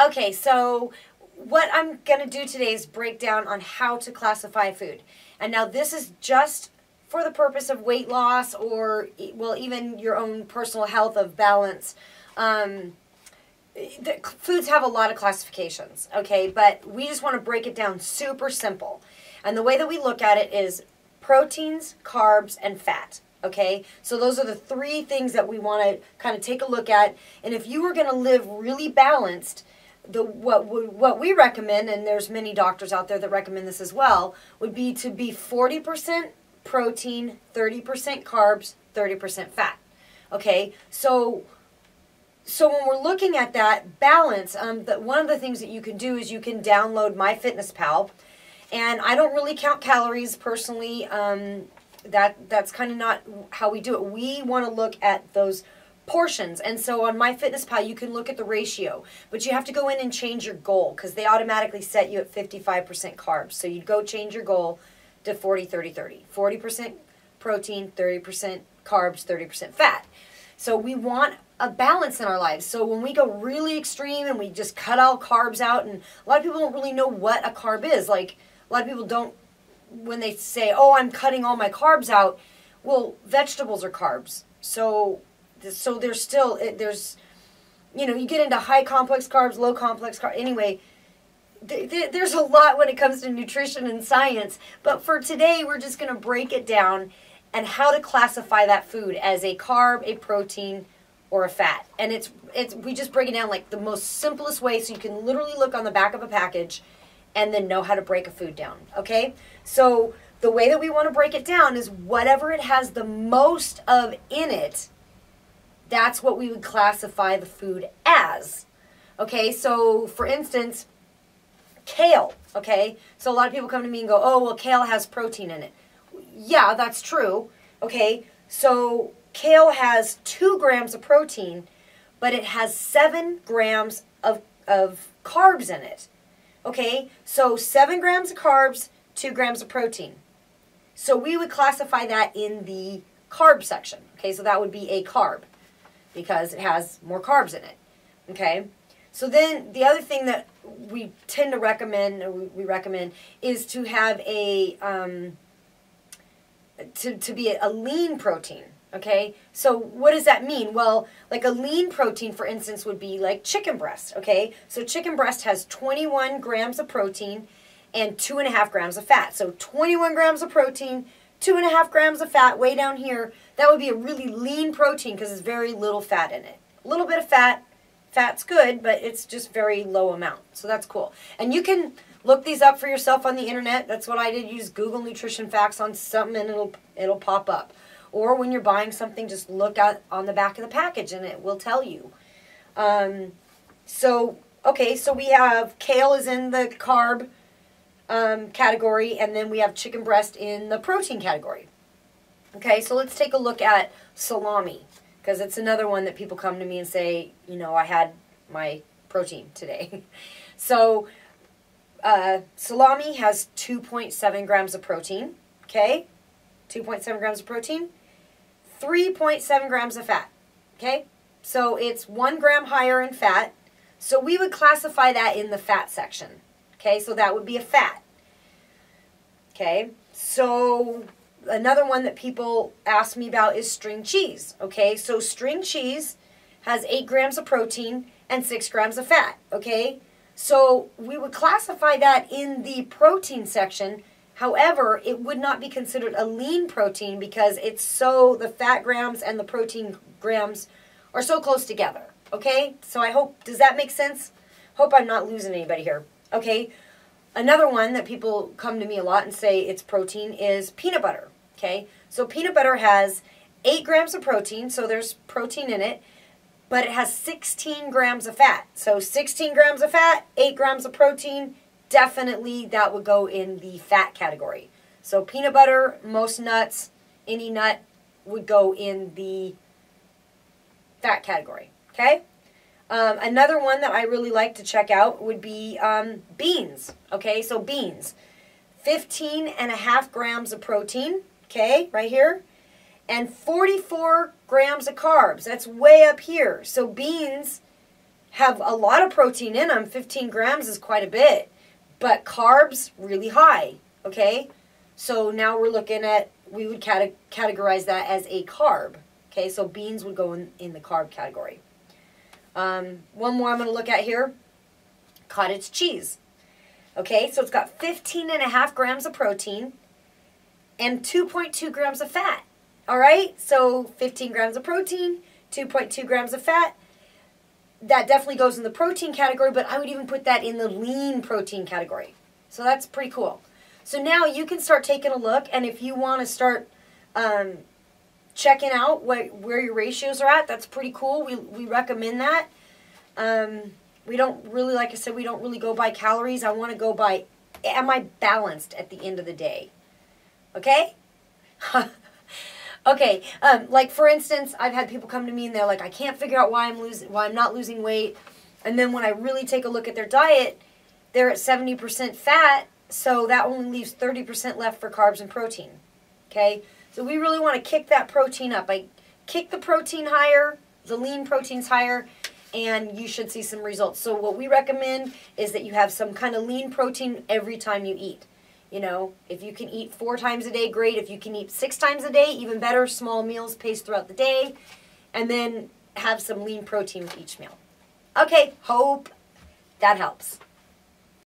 Okay, so what I'm going to do today is break down on how to classify food. And now this is just for the purpose of weight loss or, well, even your own personal health of balance. Foods have a lot of classifications, okay? But we just want to break it down super simple. And the way that we look at it is proteins, carbs, and fat. Okay, so those are the three things that we want to kind of take a look at. And if you were going to live really balanced, what we recommend, and there's many doctors out there that recommend this as well, would be to be 40% protein, 30% carbs, 30% fat. Okay, so when we're looking at that balance, one of the things that you can do is you can download MyFitnessPal, and I don't really count calories personally. That's kind of not how we do it. We want to look at those portions. And so on MyFitnessPal, you can look at the ratio. But you have to go in and change your goal because they automatically set you at 55% carbs. So you'd go change your goal to 40, 30, 30. 40% protein, 30% carbs, 30% fat. So we want a balance in our lives. So when we go really extreme and we just cut all carbs out, and a lot of people don't really know what a carb is. Like, a lot of people don't, when they say, oh, I'm cutting all my carbs out, well, vegetables are carbs. So there's still, you know, you get into high complex carbs, low complex carbs. Anyway, there's a lot when it comes to nutrition and science. But for today, we're just going to break it down and how to classify that food as a carb, a protein, or a fat. And we just break it down like the most simplest way so you can literally look on the back of a package and then know how to break a food down, okay? So the way that we want to break it down is whatever it has the most of in it, that's what we would classify the food as, okay? So for instance, kale, okay? So a lot of people come to me and go, oh, well, kale has protein in it. Yeah, that's true, okay? So kale has 2 grams of protein, but it has 7 grams of carbs in it. Okay, so 7 grams of carbs, 2 grams of protein. So we would classify that in the carb section. Okay, so that would be a carb because it has more carbs in it. Okay, so then the other thing that we tend to recommend, or we recommend, is to have a, to be a lean protein. Okay, so what does that mean? Well, like a lean protein, for instance, would be like chicken breast. Okay, so chicken breast has 21 grams of protein and 2.5 grams of fat. So 21 grams of protein, 2.5 grams of fat, way down here. That would be a really lean protein because there's very little fat in it. A little bit of fat. Fat's good, but it's just very low amount. So that's cool. And you can look these up for yourself on the internet. That's what I did. Use Google nutrition facts on something and it'll pop up. Or when you're buying something, just look at on the back of the package and it will tell you. Okay, so we have kale is in the carb category, and then we have chicken breast in the protein category. Okay, so let's take a look at salami, because it's another one that people come to me and say, you know, I had my protein today. So salami has 2.7 grams of protein, okay? 2.7 grams of protein. 3.7 grams of fat, okay? So it's 1 gram higher in fat. So we would classify that in the fat section, okay? So that would be a fat, okay? So another one that people ask me about is string cheese, okay? So string cheese has 8 grams of protein and 6 grams of fat, okay? So we would classify that in the protein section. However, it would not be considered a lean protein because the fat grams and the protein grams are so close together, okay? So I hope, does that make sense? Hope I'm not losing anybody here, okay? Another one that people come to me a lot and say it's protein is peanut butter, okay? So peanut butter has 8 grams of protein, so there's protein in it, but it has 16 grams of fat. So 16 grams of fat, 8 grams of protein, definitely that would go in the fat category. So peanut butter, most nuts, any nut would go in the fat category, okay? Another one that I really like to check out would be beans, okay? So beans, 15.5 grams of protein, okay, right here, and 44 grams of carbs. That's way up here. So beans have a lot of protein in them. 15 grams is quite a bit. But carbs, really high, okay? So now we're looking at, we would categorize that as a carb. Okay, so beans would go in the carb category. One more I'm going to look at here. Cottage cheese. Okay, so it's got 15.5 grams of protein and 2.2 grams of fat. All right, so 15 grams of protein, 2.2 grams of fat. That definitely goes in the protein category, but I would even put that in the lean protein category. So that's pretty cool. So now you can start taking a look, and if you want to start checking out where your ratios are at, that's pretty cool. We recommend that. We don't really, like I said, we don't really go by calories. I want to go by, am I balanced at the end of the day? Okay? Okay, like for instance, I've had people come to me and they're like, I can't figure out why I'm not losing weight. And then when I really take a look at their diet, they're at 70% fat, so that only leaves 30% left for carbs and protein. Okay? So we really want to kick that protein up. I kick the protein higher, the lean proteins higher, and you should see some results. So what we recommend is that you have some kind of lean protein every time you eat. You know, if you can eat 4 times a day, great. If you can eat 6 times a day, even better. Small meals paced throughout the day. And then have some lean protein with each meal. Okay, hope that helps.